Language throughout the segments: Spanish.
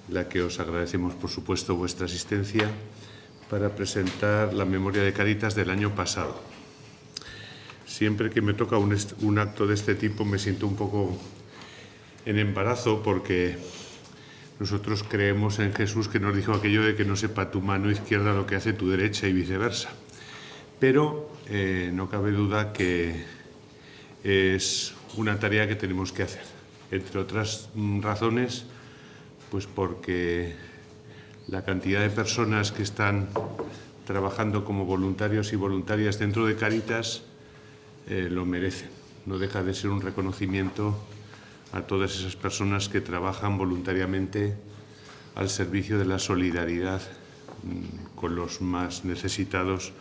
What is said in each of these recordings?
la que os agradecemos, por supuesto, vuestra asistencia para presentar la memoria de Cáritas del año pasado. Siempre que me toca un acto de este tipo me siento un poco en embarazo porque nosotros creemos en Jesús, que nos dijo aquello de que no sepa tu mano izquierda lo que hace tu derecha y viceversa. Pero no cabe duda que es una tarea que tenemos que hacer, entre otras razones, pues porque la cantidad de personas que están trabajando como voluntarios y voluntarias dentro de Cáritas lo merecen. No deja de ser un reconocimiento a todas esas personas que trabajan voluntariamente al servicio de la solidaridad con los más necesitados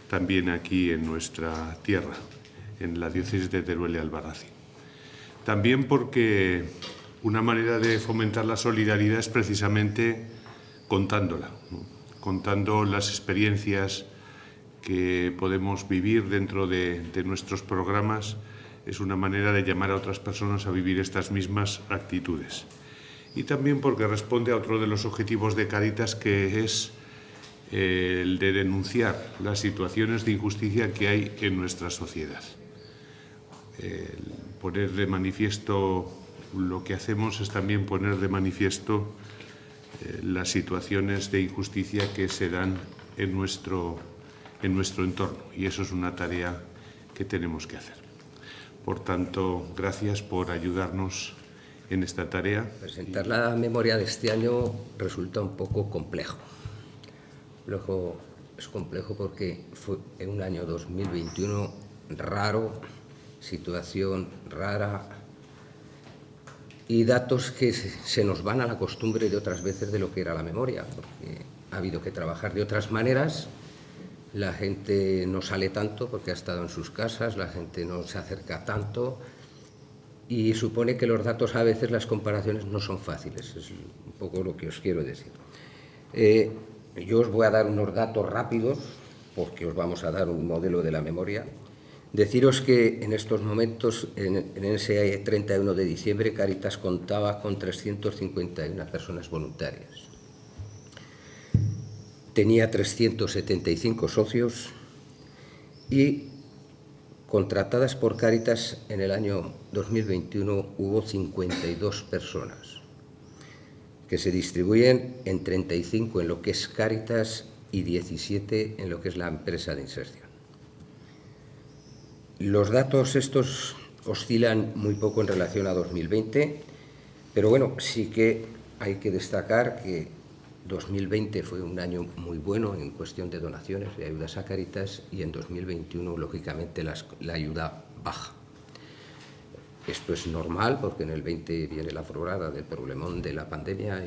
también aquí en nuestra tierra, en la diócesis de Teruel y Albarracín. También porque una manera de fomentar la solidaridad es precisamente contándola, ¿no? Contando las experiencias que podemos vivir dentro de nuestros programas. Es una manera de llamar a otras personas a vivir estas mismas actitudes. Y también porque responde a otro de los objetivos de Cáritas, que es el de denunciar las situaciones de injusticia que hay en nuestra sociedad. Poner de manifiesto lo que hacemos es también poner de manifiesto las situaciones de injusticia que se dan en nuestro entorno, y eso es una tarea que tenemos que hacer. Por tanto, gracias por ayudarnos en esta tarea. Presentar la memoria de este año resulta un poco complejo. Luego es complejo porque fue en un año 2021 raro, situación rara y datos que se nos van a la costumbre de otras veces de lo que era la memoria, porque ha habido que trabajar de otras maneras. La gente no sale tanto porque ha estado en sus casas, la gente no se acerca tanto y supone que los datos, a veces las comparaciones no son fáciles, es un poco lo que os quiero decir. Yo os voy a dar unos datos rápidos porque os vamos a dar un modelo de la memoria. Deciros que en estos momentos, en ese 31 de diciembre, Cáritas contaba con 351 personas voluntarias. Tenía 375 socios y contratadas por Cáritas en el año 2021 hubo 52 personas que se distribuyen en 35 en lo que es Cáritas y 17 en lo que es la empresa de inserción. Los datos estos oscilan muy poco en relación a 2020, pero bueno, sí que hay que destacar que 2020 fue un año muy bueno en cuestión de donaciones, de ayudas a Cáritas, y en 2021, lógicamente, la ayuda baja. Esto es normal porque en el 20 viene la florada del problemón de la pandemia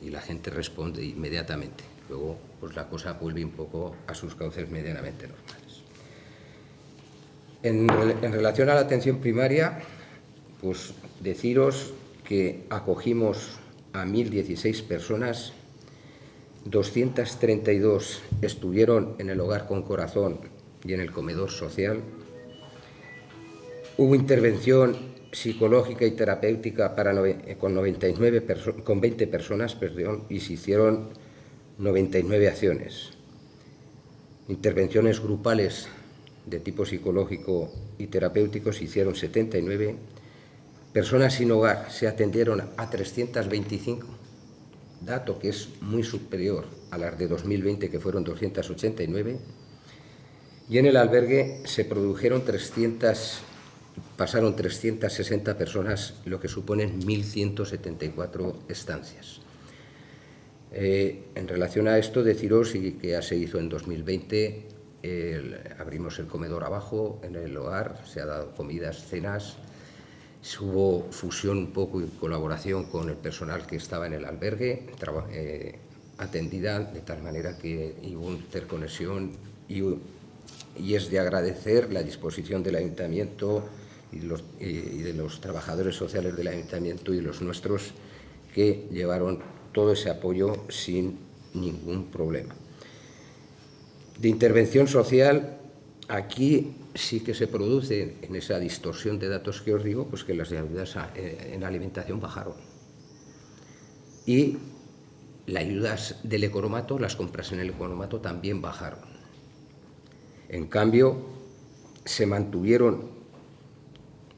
y la gente responde inmediatamente. Luego, pues la cosa vuelve un poco a sus cauces medianamente normales. En relación a la atención primaria, pues deciros que acogimos a 1.016 personas, 232 estuvieron en el hogar con corazón y en el comedor social. Hubo intervención psicológica y terapéutica con 20 personas, y se hicieron 99 acciones. Intervenciones grupales de tipo psicológico y terapéutico se hicieron 79. Personas sin hogar se atendieron a 325. Dato que es muy superior a las de 2020, que fueron 289, y en el albergue se produjeron pasaron 360 personas, lo que suponen 1.174 estancias. En relación a esto, deciros que ya se hizo en 2020, abrimos el comedor abajo en el hogar, se ha dado comidas, cenas. Hubo fusión un poco y colaboración con el personal que estaba en el albergue, atendida de tal manera que hubo interconexión y es de agradecer la disposición del Ayuntamiento y de los trabajadores sociales del Ayuntamiento y los nuestros, que llevaron todo ese apoyo sin ningún problema. De intervención social, aquí sí que se produce, en esa distorsión de datos que os digo, pues que las ayudas en alimentación bajaron. Y las ayudas del economato, las compras en el economato también bajaron. En cambio, se mantuvieron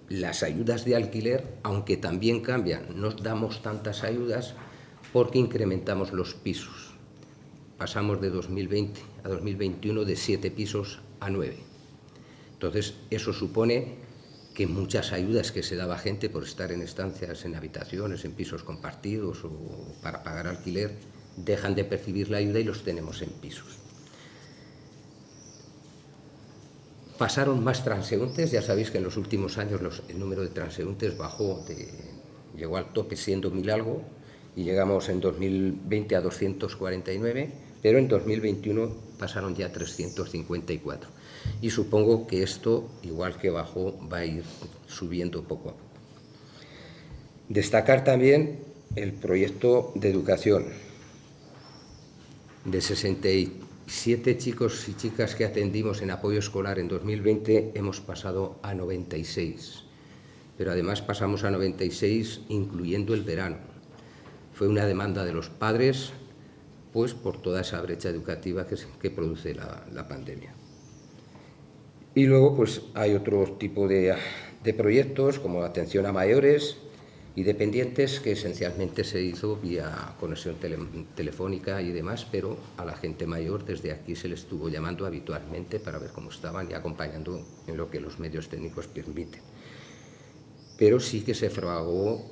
las ayudas de alquiler, aunque también cambian. No damos tantas ayudas porque incrementamos los pisos. Pasamos de 2020 a 2021 de 7 pisos a 9. Entonces, eso supone que muchas ayudas que se daba a gente por estar en estancias, en habitaciones, en pisos compartidos o para pagar alquiler, dejan de percibir la ayuda y los tenemos en pisos. Pasaron más transeúntes, ya sabéis que en los últimos años el número de transeúntes bajó, llegó al tope siendo 1000 algo y llegamos en 2020 a 249, pero en 2021 pasaron ya 354. Y supongo que esto, igual que bajó, va a ir subiendo poco a poco. Destacar también el proyecto de educación. De 67 chicos y chicas que atendimos en apoyo escolar en 2020, hemos pasado a 96. Pero además pasamos a 96 incluyendo el verano. Fue una demanda de los padres, pues por toda esa brecha educativa que produce la pandemia. Y luego pues hay otro tipo de proyectos como atención a mayores y dependientes que esencialmente se hizo vía conexión telefónica y demás, pero a la gente mayor desde aquí se les estuvo llamando habitualmente para ver cómo estaban y acompañando en lo que los medios técnicos permiten. Pero sí que se fragó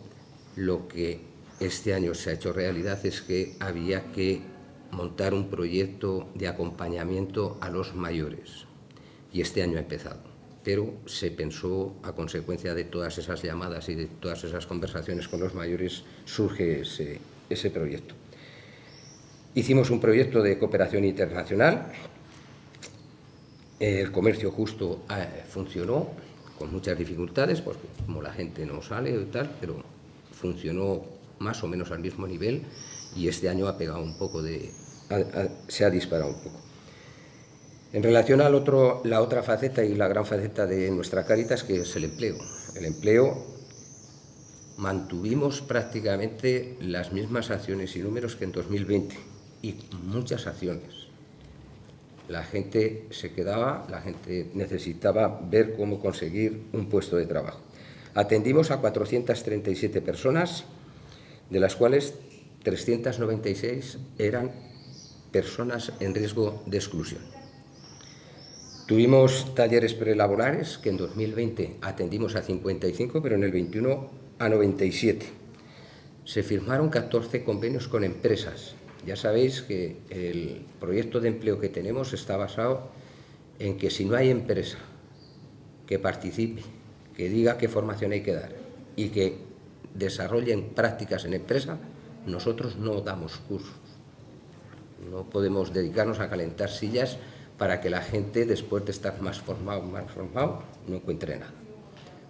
lo que este año se ha hecho realidad, es que había que montar un proyecto de acompañamiento a los mayores. Y este año ha empezado, pero se pensó, a consecuencia de todas esas llamadas y de todas esas conversaciones con los mayores, surge ese proyecto. Hicimos un proyecto de cooperación internacional. El comercio justo funcionó con muchas dificultades, porque como la gente no sale y tal, pero funcionó más o menos al mismo nivel y este año ha pegado un poco se ha disparado un poco. En relación a la otra faceta y la gran faceta de nuestra Cáritas, que es el empleo. El empleo, mantuvimos prácticamente las mismas acciones y números que en 2020 y muchas acciones. La gente se quedaba, la gente necesitaba ver cómo conseguir un puesto de trabajo. Atendimos a 437 personas, de las cuales 396 eran personas en riesgo de exclusión. Tuvimos talleres prelaborales, que en 2020 atendimos a 55, pero en el 21 a 97. Se firmaron 14 convenios con empresas. Ya sabéis que el proyecto de empleo que tenemos está basado en que si no hay empresa que participe, que diga qué formación hay que dar y que desarrollen prácticas en empresa, nosotros no damos cursos. No podemos dedicarnos a calentar sillas para que la gente, después de estar más formado, no encuentre nada.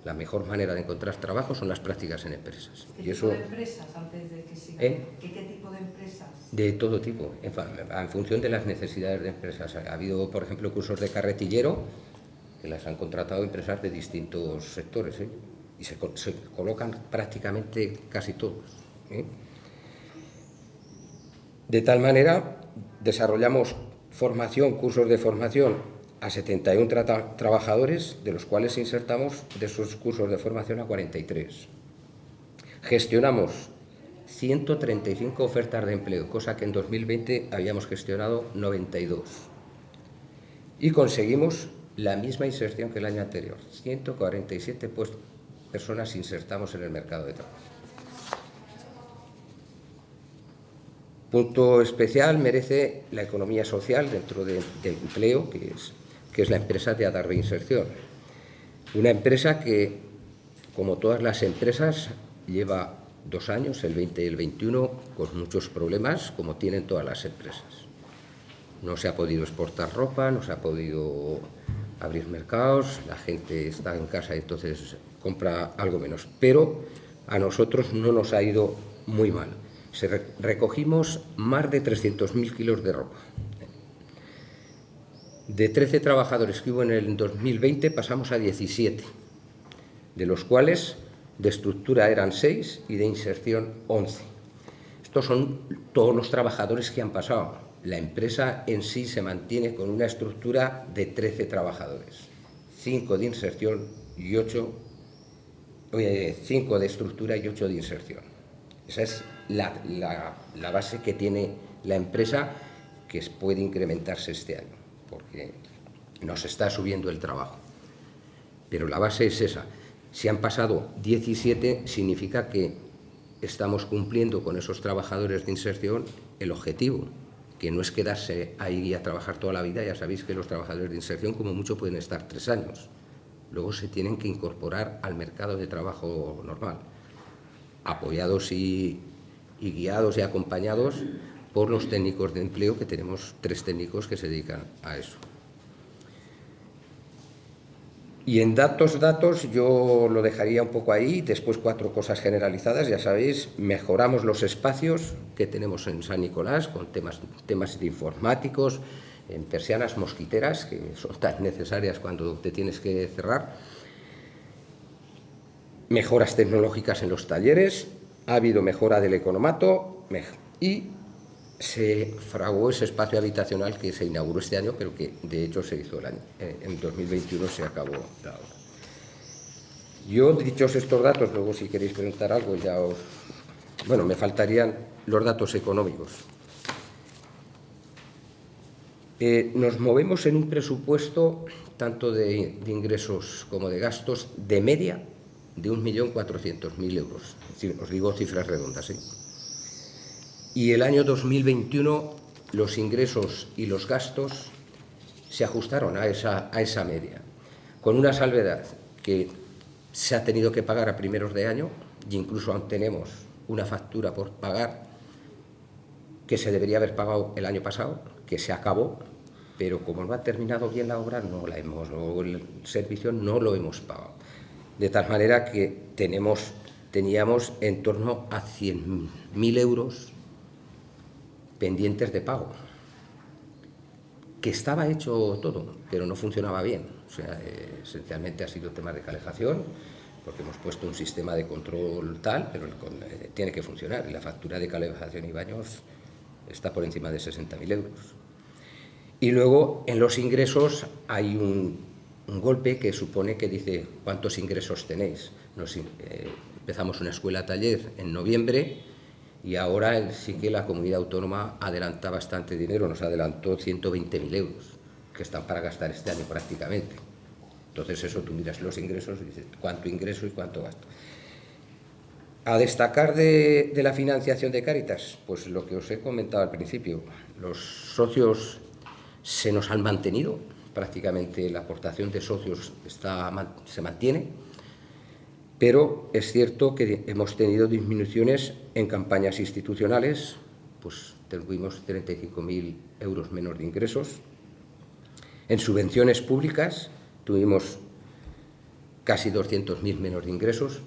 La mejor manera de encontrar trabajo son las prácticas en empresas. ¿Qué tipo de empresas, antes de que siga? ¿Qué tipo de empresas? De todo tipo, en función de las necesidades de empresas. Ha habido, por ejemplo, cursos de carretillero que las han contratado empresas de distintos sectores, y se colocan prácticamente casi todos. De tal manera, desarrollamos cursos de formación a 71 trabajadores, de los cuales insertamos de esos cursos de formación a 43. Gestionamos 135 ofertas de empleo, cosa que en 2020 habíamos gestionado 92. Y conseguimos la misma inserción que el año anterior, 147 personas insertamos en el mercado de trabajo. Punto especial merece la economía social dentro del empleo, que es la empresa de Adar Reinserción. Una empresa que, como todas las empresas, lleva 2 años, el 20 y el 21, con muchos problemas, como tienen todas las empresas. No se ha podido exportar ropa, no se ha podido abrir mercados, la gente está en casa y entonces compra algo menos. Pero a nosotros no nos ha ido muy mal. Recogimos más de 300.000 kilos de ropa. De 13 trabajadores que hubo en el 2020 pasamos a 17, de los cuales de estructura eran 6 y de inserción 11. Estos son todos los trabajadores que han pasado. La empresa en sí se mantiene con una estructura de 13 trabajadores, 5 de inserción y 5 de estructura y 8 de inserción. Esa es la base que tiene la empresa, que puede incrementarse este año, porque nos está subiendo el trabajo. Pero la base es esa. Si han pasado 17, significa que estamos cumpliendo con esos trabajadores de inserción el objetivo, que no es quedarse ahí a trabajar toda la vida. Ya sabéis que los trabajadores de inserción como mucho pueden estar 3 años. Luego se tienen que incorporar al mercado de trabajo normal, apoyados y guiados y acompañados por los técnicos de empleo, que tenemos 3 técnicos que se dedican a eso. Y en datos, yo lo dejaría un poco ahí. Después 4 cosas generalizadas. Ya sabéis, mejoramos los espacios que tenemos en San Nicolás con temas de informáticos, en persianas mosquiteras, que son tan necesarias cuando te tienes que cerrar. Mejoras tecnológicas en los talleres. Ha habido mejora del economato y se fraguó ese espacio habitacional que se inauguró este año, pero que de hecho se hizo en 2021, se acabó. Yo, dichos estos datos, luego si queréis preguntar algo ya os... Bueno, me faltarían los datos económicos. Nos movemos en un presupuesto, tanto de ingresos como de gastos, de media de 1.400.000 euros. Es decir, os digo cifras redondas, ¿eh? Y el año 2021 los ingresos y los gastos se ajustaron a esa media, con una salvedad, que se ha tenido que pagar a primeros de año, e incluso aún tenemos una factura por pagar que se debería haber pagado el año pasado, que se acabó, pero como no ha terminado bien la obra, o el servicio no lo hemos pagado. De tal manera que teníamos en torno a 100.000 euros pendientes de pago, que estaba hecho todo, pero no funcionaba bien. O sea, esencialmente ha sido tema de calefacción, porque hemos puesto un sistema de control tal, pero tiene que funcionar. Y la factura de calefacción y baños está por encima de 60.000 euros. Y luego, en los ingresos, hay un golpe que supone que dice cuántos ingresos tenéis. Empezamos una escuela-taller en noviembre, y ahora sí que la comunidad autónoma adelanta bastante dinero, nos adelantó 120.000 euros, que están para gastar este año prácticamente. Entonces eso, tú miras los ingresos y dices cuánto ingreso y cuánto gasto. A destacar de la financiación de Cáritas, pues lo que os he comentado al principio, los socios se nos han mantenido, prácticamente la aportación de socios se mantiene. Pero es cierto que hemos tenido disminuciones en campañas institucionales, pues tuvimos 35.000 euros menos de ingresos. En subvenciones públicas tuvimos casi 200.000 menos de ingresos,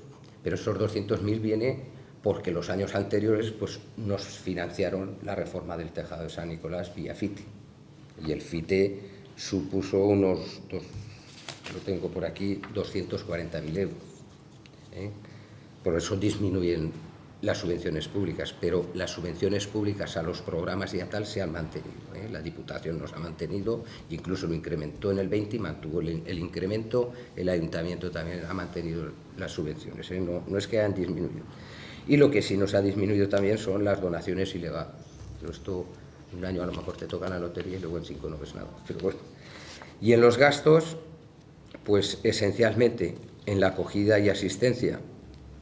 pero esos 200.000 viene porque los años anteriores pues, nos financiaron la reforma del tejado de San Nicolás vía FITE. Y el FITE supuso lo tengo por aquí, 240.000 euros. Por eso disminuyen las subvenciones públicas, pero las subvenciones públicas a los programas y a tal se han mantenido. La Diputación nos ha mantenido, incluso lo incrementó en el 20 y mantuvo el incremento. El Ayuntamiento también ha mantenido las subvenciones, no es que hayan disminuido. Y lo que sí nos ha disminuido también son las donaciones ilegales. Esto, un año a lo mejor te toca la lotería y luego en 5 no ves nada. Pero bueno. Y en los gastos, pues esencialmente en la acogida y asistencia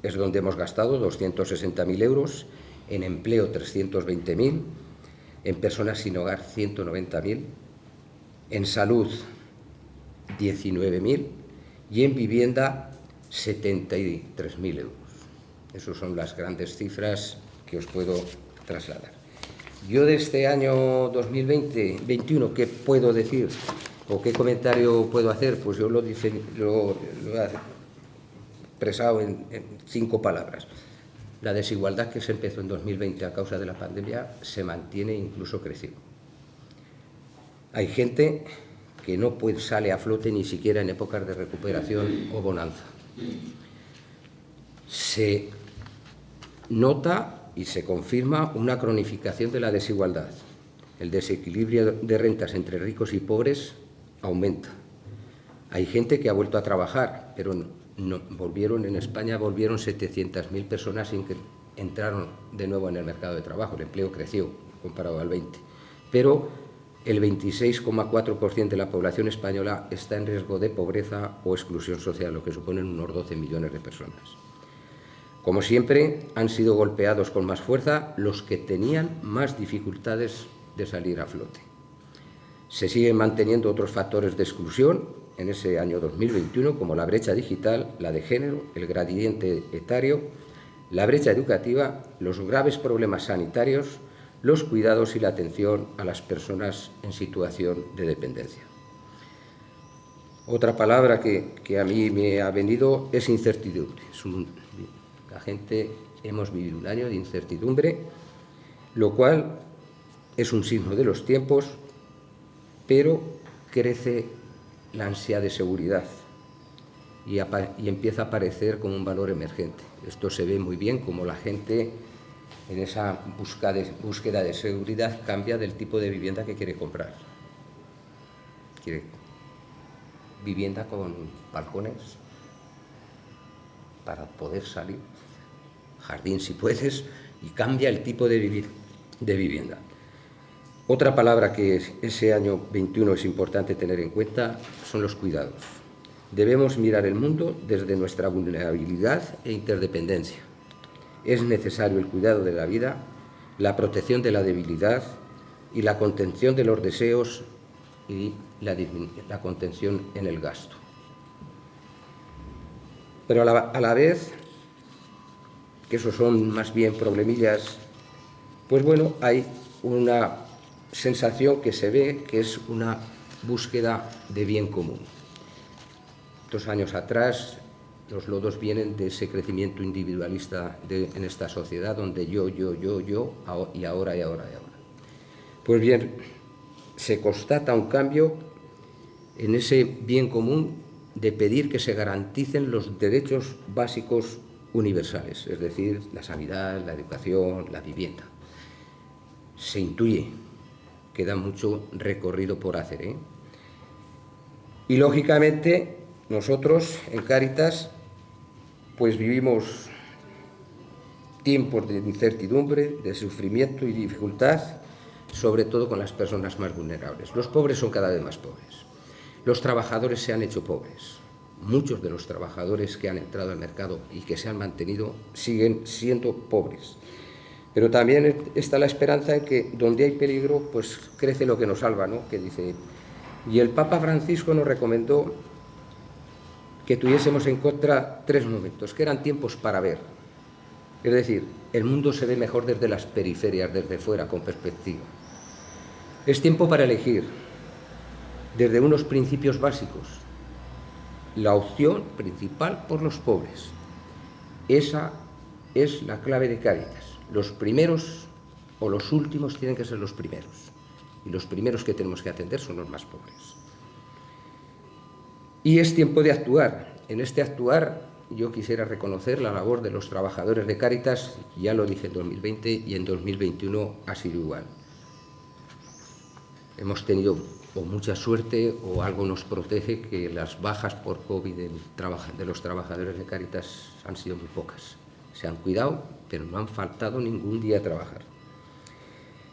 es donde hemos gastado 260.000 euros, en empleo 320.000, en personas sin hogar 190.000, en salud 19.000 y en vivienda 73.000 euros. Esas son las grandes cifras que os puedo trasladar. Yo de este año 2020-21, ¿qué puedo decir o qué comentario puedo hacer? Pues yo lo he expresado en 5 palabras. La desigualdad que se empezó en 2020 a causa de la pandemia se mantiene, incluso creciendo. Hay gente que no sale a flote ni siquiera en épocas de recuperación o bonanza. Se nota y se confirma una cronificación de la desigualdad. El desequilibrio de rentas entre ricos y pobres aumenta. Hay gente que ha vuelto a trabajar, pero en España volvieron 700.000 personas sin que entraron de nuevo en el mercado de trabajo. El empleo creció comparado al 20. Pero el 26,4% de la población española está en riesgo de pobreza o exclusión social, lo que suponen unos 12 millones de personas. Como siempre, han sido golpeados con más fuerza los que tenían más dificultades de salir a flote. Se siguen manteniendo otros factores de exclusión en ese año 2021, como la brecha digital, la de género, el gradiente etario, la brecha educativa, los graves problemas sanitarios, los cuidados y la atención a las personas en situación de dependencia. Otra palabra que a mí me ha venido es incertidumbre. La gente hemos vivido un año de incertidumbre, lo cual es un signo de los tiempos, pero crece la ansia de seguridad y empieza a aparecer como un valor emergente. Esto se ve muy bien como la gente en esa búsqueda de seguridad cambia del tipo de vivienda que quiere comprar. Quiere vivienda con balcones para poder salir, jardín si puedes, y cambia el tipo de vivienda. Otra palabra que ese año 21 es importante tener en cuenta son los cuidados. Debemos mirar el mundo desde nuestra vulnerabilidad e interdependencia. Es necesario el cuidado de la vida, la protección de la debilidad y la contención de los deseos y la contención en el gasto. Pero a la vez, que esos son más bien problemillas, pues bueno, hay una sensación que se ve que es una búsqueda de bien común. 2 años atrás, los lodos vienen de ese crecimiento individualista en esta sociedad donde yo, y ahora. Pues bien, se constata un cambio en ese bien común de pedir que se garanticen los derechos básicos universales, es decir, la sanidad, la educación, la vivienda. Se intuye, queda mucho recorrido por hacer, ¿eh? Y lógicamente nosotros en Cáritas pues vivimos tiempos de incertidumbre, de sufrimiento y dificultad, sobre todo con las personas más vulnerables. Los pobres son cada vez más pobres. Los trabajadores se han hecho pobres. Muchos de los trabajadores que han entrado al mercado y que se han mantenido siguen siendo pobres. Pero también está la esperanza en que donde hay peligro, pues crece lo que nos salva, ¿no? Que dice, y el Papa Francisco nos recomendó que tuviésemos en cuenta 3 momentos, que eran tiempos para ver. Es decir, el mundo se ve mejor desde las periferias, desde fuera, con perspectiva. Es tiempo para elegir, desde unos principios básicos, la opción principal por los pobres. Esa es la clave de Cáritas. Los primeros o los últimos tienen que ser los primeros. Y los primeros que tenemos que atender son los más pobres. Y es tiempo de actuar. En este actuar yo quisiera reconocer la labor de los trabajadores de Cáritas, ya lo dije en 2020 y en 2021 ha sido igual. Hemos tenido o mucha suerte o algo nos protege que las bajas por COVID de los trabajadores de Cáritas han sido muy pocas. Se han cuidado, pero no han faltado ningún día a trabajar.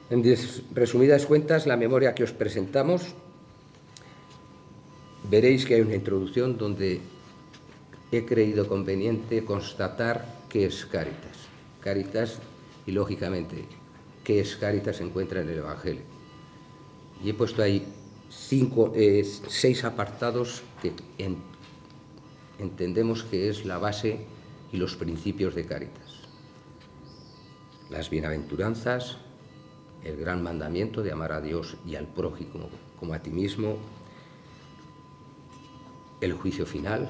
En resumidas cuentas, la memoria que os presentamos, veréis que hay una introducción donde he creído conveniente constatar qué es Cáritas. Cáritas, y lógicamente, qué es Cáritas se encuentra en el Evangelio. Y he puesto ahí 6 apartados que entendemos que es la base y los principios de Cáritas. Las bienaventuranzas, el gran mandamiento de amar a Dios y al prójimo como a ti mismo, el juicio final.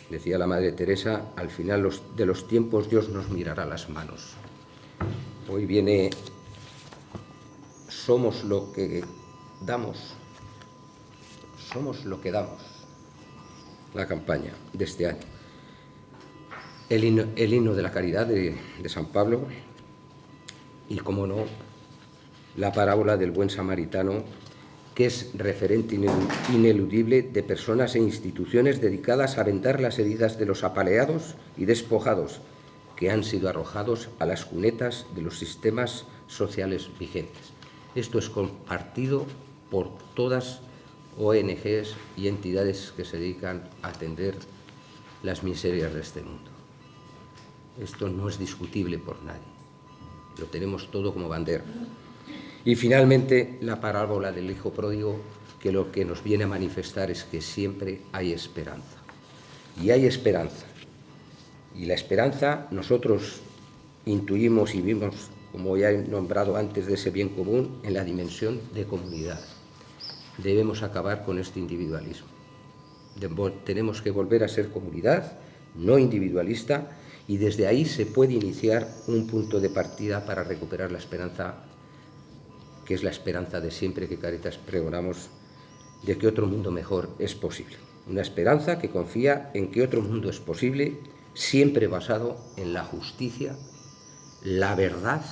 Decía la Madre Teresa, al final de los tiempos Dios nos mirará las manos. Hoy viene, somos lo que damos, la campaña de este año. El himno de la caridad de San Pablo, y, como no, la parábola del buen samaritano, que es referente ineludible de personas e instituciones dedicadas a vendar las heridas de los apaleados y despojados que han sido arrojados a las cunetas de los sistemas sociales vigentes. Esto es compartido por todas ONGs y entidades que se dedican a atender las miserias de este mundo. Esto no es discutible por nadie. Lo tenemos todo como bandera. Y finalmente, la parábola del hijo pródigo, que lo que nos viene a manifestar es que siempre hay esperanza. Y hay esperanza. Y la esperanza nosotros intuimos y vimos, como ya he nombrado antes, de ese bien común en la dimensión de comunidad. Debemos acabar con este individualismo. Tenemos que volver a ser comunidad, no individualista, y desde ahí se puede iniciar un punto de partida para recuperar la esperanza, que es la esperanza de siempre que Cáritas pregonamos, de que otro mundo mejor es posible. Una esperanza que confía en que otro mundo es posible, siempre basado en la justicia, la verdad,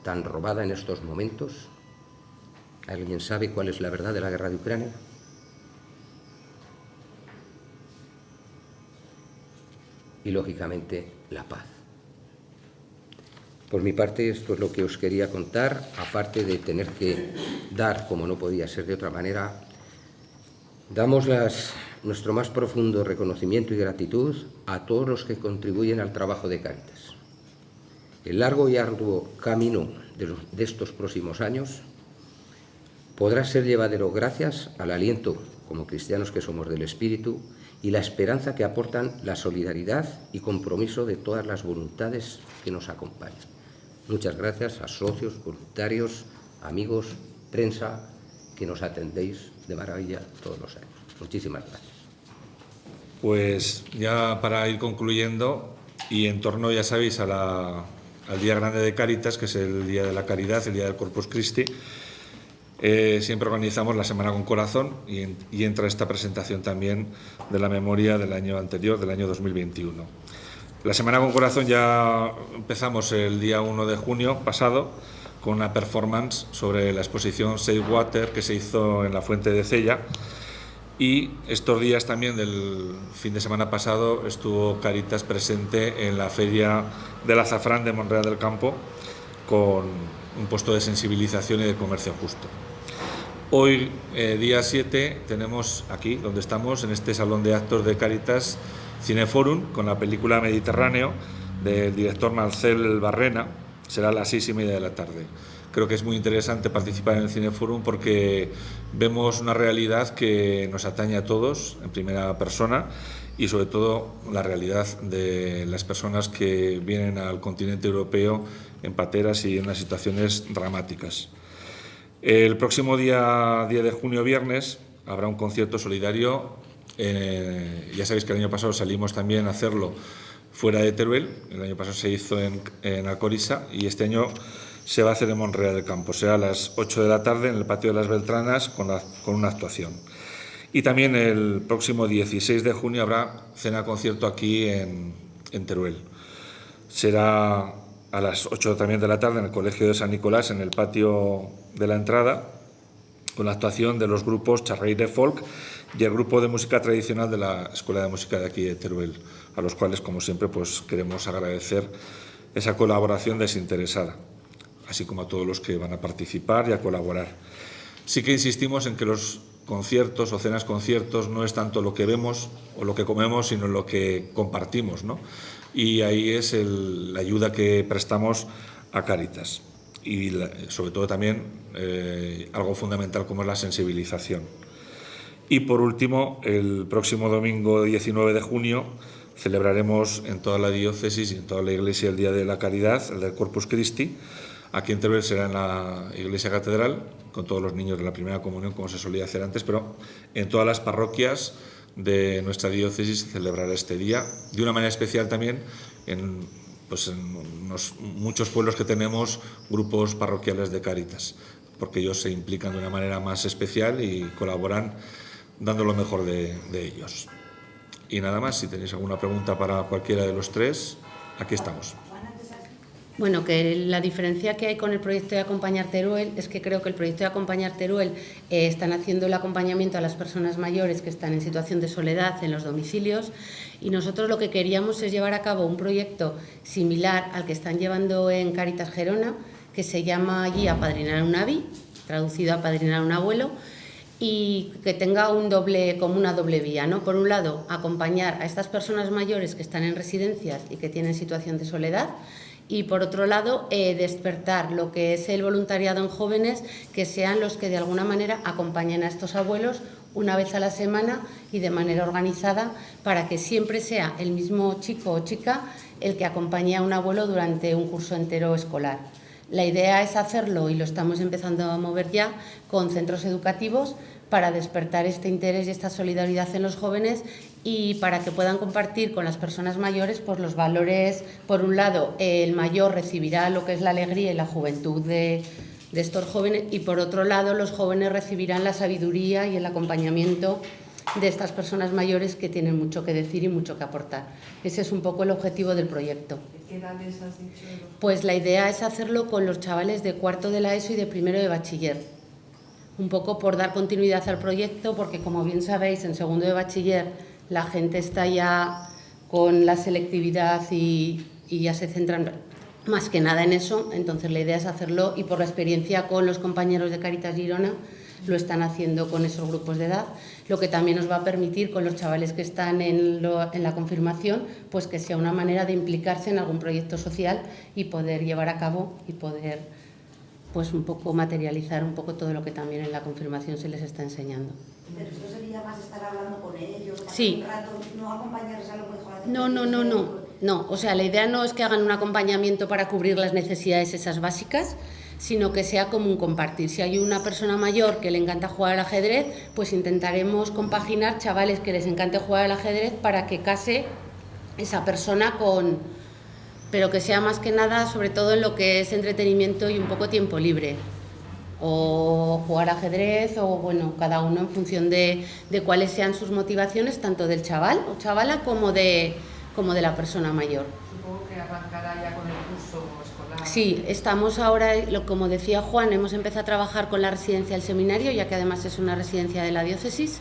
tan robada en estos momentos. ¿Alguien sabe cuál es la verdad de la guerra de Ucrania? Y, lógicamente, la paz. Por mi parte, esto es lo que os quería contar, aparte de tener que dar, como no podía ser de otra manera, damos nuestro más profundo reconocimiento y gratitud a todos los que contribuyen al trabajo de Cáritas. El largo y arduo camino de estos próximos años podrá ser llevadero gracias al aliento, como cristianos que somos, del Espíritu, y la esperanza que aportan la solidaridad y compromiso de todas las voluntades que nos acompañan. Muchas gracias a socios, voluntarios, amigos, prensa, que nos atendéis de maravilla todos los años. Muchísimas gracias. Pues ya para ir concluyendo, y en torno, ya sabéis, al Día Grande de Cáritas, que es el Día de la Caridad, el Día del Corpus Christi, siempre organizamos la Semana con Corazón y entra esta presentación también de la memoria del año anterior, del año 2021. La Semana con Corazón ya empezamos el día 1 de junio pasado con una performance sobre la exposición Save Water que se hizo en la Fuente de Cella, y estos días también del fin de semana pasado estuvo Cáritas presente en la Feria del Azafrán de Monreal del Campo con un puesto de sensibilización y de comercio justo. Hoy, día 7, tenemos aquí, donde estamos, en este salón de actos de Cáritas, Cineforum, con la película Mediterráneo del director Marcel Barrena. Será a las 6:30 de la tarde. Creo que es muy interesante participar en el Cineforum porque vemos una realidad que nos atañe a todos en primera persona, y sobre todo la realidad de las personas que vienen al continente europeo en pateras y en unas situaciones dramáticas. El próximo día 10 de junio, viernes, habrá un concierto solidario. Ya sabéis que el año pasado salimos también a hacerlo fuera de Teruel. El año pasado se hizo en Alcoriza, y este año se va a hacer en Monreal del Campo. Será a las 8 de la tarde en el Patio de las Beltranas con una actuación. Y también el próximo 16 de junio habrá cena-concierto aquí en Teruel. Será a las 8 también de la tarde en el Colegio de San Nicolás, en el patio de la entrada, con la actuación de los grupos Charreire Folk y el grupo de música tradicional de la Escuela de Música de aquí de Teruel, a los cuales, como siempre, pues queremos agradecer esa colaboración desinteresada, así como a todos los que van a participar y a colaborar. Sí que insistimos en que los conciertos o cenas conciertos no es tanto lo que vemos o lo que comemos, sino lo que compartimos, ¿no? Y ahí es la ayuda que prestamos a Cáritas. Y sobre todo también algo fundamental como es la sensibilización. Y por último, el próximo domingo 19 de junio celebraremos en toda la diócesis y en toda la iglesia el Día de la Caridad, el del Corpus Christi. Aquí en Teruel será en la iglesia catedral, con todos los niños de la primera comunión, como se solía hacer antes, pero en todas las parroquias de nuestra diócesis se celebrará este día, de una manera especial también en muchos pueblos que tenemos grupos parroquiales de Cáritas, porque ellos se implican de una manera más especial y colaboran dando lo mejor de ellos. Y nada más, si tenéis alguna pregunta para cualquiera de los tres, aquí estamos. Bueno, que la diferencia que hay con el proyecto de Acompañar Teruel es que creo que el proyecto de Acompañar Teruel están haciendo el acompañamiento a las personas mayores que están en situación de soledad en los domicilios, y nosotros lo que queríamos es llevar a cabo un proyecto similar al que están llevando en Cáritas Gerona, que se llama allí Apadrinar a un Avi, traducido a Apadrinar a un Abuelo, y que tenga como una doble vía, ¿no? Por un lado, acompañar a estas personas mayores que están en residencias y que tienen situación de soledad, y por otro lado, despertar lo que es el voluntariado en jóvenes, que sean los que de alguna manera acompañen a estos abuelos una vez a la semana y de manera organizada, para que siempre sea el mismo chico o chica el que acompañe a un abuelo durante un curso entero escolar. La idea es hacerlo, y lo estamos empezando a mover ya, con centros educativos, para despertar este interés y esta solidaridad en los jóvenes, y para que puedan compartir con las personas mayores pues los valores. Por un lado, el mayor recibirá lo que es la alegría y la juventud de estos jóvenes, y por otro lado los jóvenes recibirán la sabiduría y el acompañamiento de estas personas mayores que tienen mucho que decir y mucho que aportar. Ese es un poco el objetivo del proyecto. ¿De qué edades has dicho? Pues la idea es hacerlo con los chavales de cuarto de la ESO y de primero de bachiller. Un poco por dar continuidad al proyecto, porque como bien sabéis, en segundo de bachiller la gente está ya con la selectividad y ya se centran más que nada en eso. Entonces la idea es hacerlo, y por la experiencia con los compañeros de Cáritas Girona lo están haciendo con esos grupos de edad, lo que también nos va a permitir con los chavales que están en la confirmación, pues que sea una manera de implicarse en algún proyecto social y poder llevar a cabo y poder pues un poco materializar un poco todo lo que también en la confirmación se les está enseñando. Pero esto sería más estar hablando con ellos, sí. Un rato, no acompañarles a lo mejor. No, o sea, la idea no es que hagan un acompañamiento para cubrir las necesidades esas básicas, sino que sea como un compartir. Si hay una persona mayor que le encanta jugar al ajedrez, pues intentaremos compaginar chavales que les encante jugar al ajedrez para que case esa persona pero que sea más que nada, sobre todo en lo que es entretenimiento y un poco tiempo libre, o jugar ajedrez, o bueno, cada uno en función de cuáles sean sus motivaciones, tanto del chaval o chavala como de la persona mayor. Supongo que arrancará ya con el curso escolar. Sí, estamos ahora, como decía Juan, hemos empezado a trabajar con la residencia del seminario, ya que además es una residencia de la diócesis.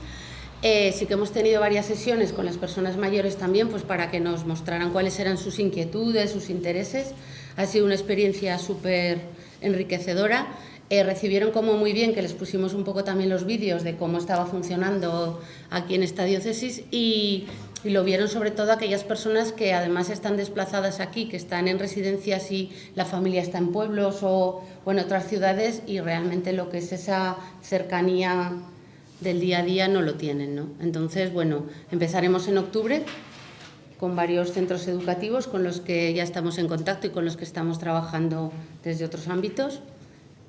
Sí que hemos tenido varias sesiones con las personas mayores también, pues para que nos mostraran cuáles eran sus inquietudes, sus intereses. Ha sido una experiencia súper enriquecedora. Recibieron como muy bien que les pusimos un poco también los vídeos de cómo estaba funcionando aquí en esta diócesis, y lo vieron sobre todo aquellas personas que además están desplazadas aquí, que están en residencias y la familia está en pueblos o en otras ciudades, y realmente lo que es esa cercanía del día a día no lo tienen, ¿no? Entonces, bueno, empezaremos en octubre con varios centros educativos con los que ya estamos en contacto y con los que estamos trabajando desde otros ámbitos,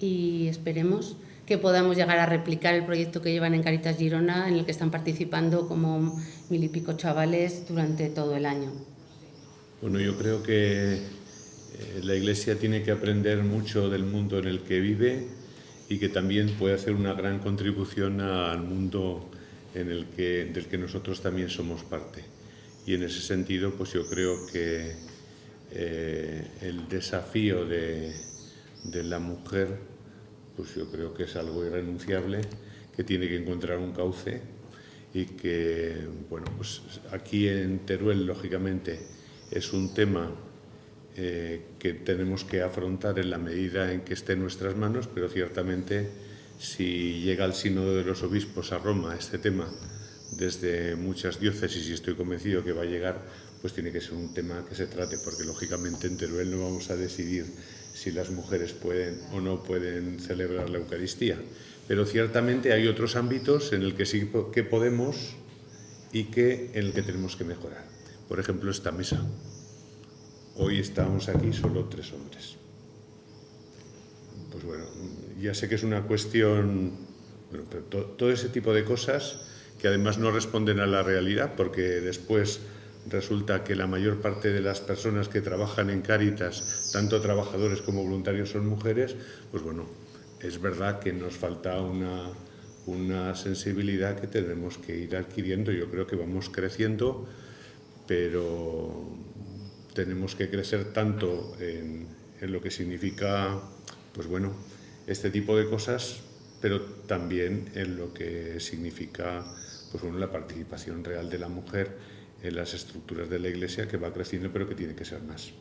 y esperemos que podamos llegar a replicar el proyecto que llevan en Cáritas Girona, en el que están participando como 1000 y pico chavales durante todo el año. Bueno, yo creo que la Iglesia tiene que aprender mucho del mundo en el que vive, y que también puede hacer una gran contribución al mundo del que nosotros también somos parte. Y en ese sentido, pues yo creo que el desafío de la mujer, pues yo creo que es algo irrenunciable, que tiene que encontrar un cauce, y que, bueno, pues aquí en Teruel, lógicamente, es un tema que tenemos que afrontar en la medida en que esté en nuestras manos, pero ciertamente si llega al Sínodo de los Obispos a Roma este tema desde muchas diócesis, y estoy convencido que va a llegar, pues tiene que ser un tema que se trate, porque lógicamente en Teruel no vamos a decidir si las mujeres pueden o no pueden celebrar la Eucaristía, pero ciertamente hay otros ámbitos en el que sí que podemos y en el que tenemos que mejorar. Por ejemplo, esta mesa. Hoy estamos aquí solo 3 hombres. Pues bueno, ya sé que es una cuestión, bueno, pero todo ese tipo de cosas que además no responden a la realidad, porque después resulta que la mayor parte de las personas que trabajan en Cáritas, tanto trabajadores como voluntarios, son mujeres. Pues bueno, es verdad que nos falta una sensibilidad que tenemos que ir adquiriendo. Yo creo que vamos creciendo, pero tenemos que crecer tanto en en lo que significa, pues bueno, este tipo de cosas, pero también en lo que significa, pues bueno, la participación real de la mujer en las estructuras de la Iglesia, que va creciendo, pero que tiene que ser más.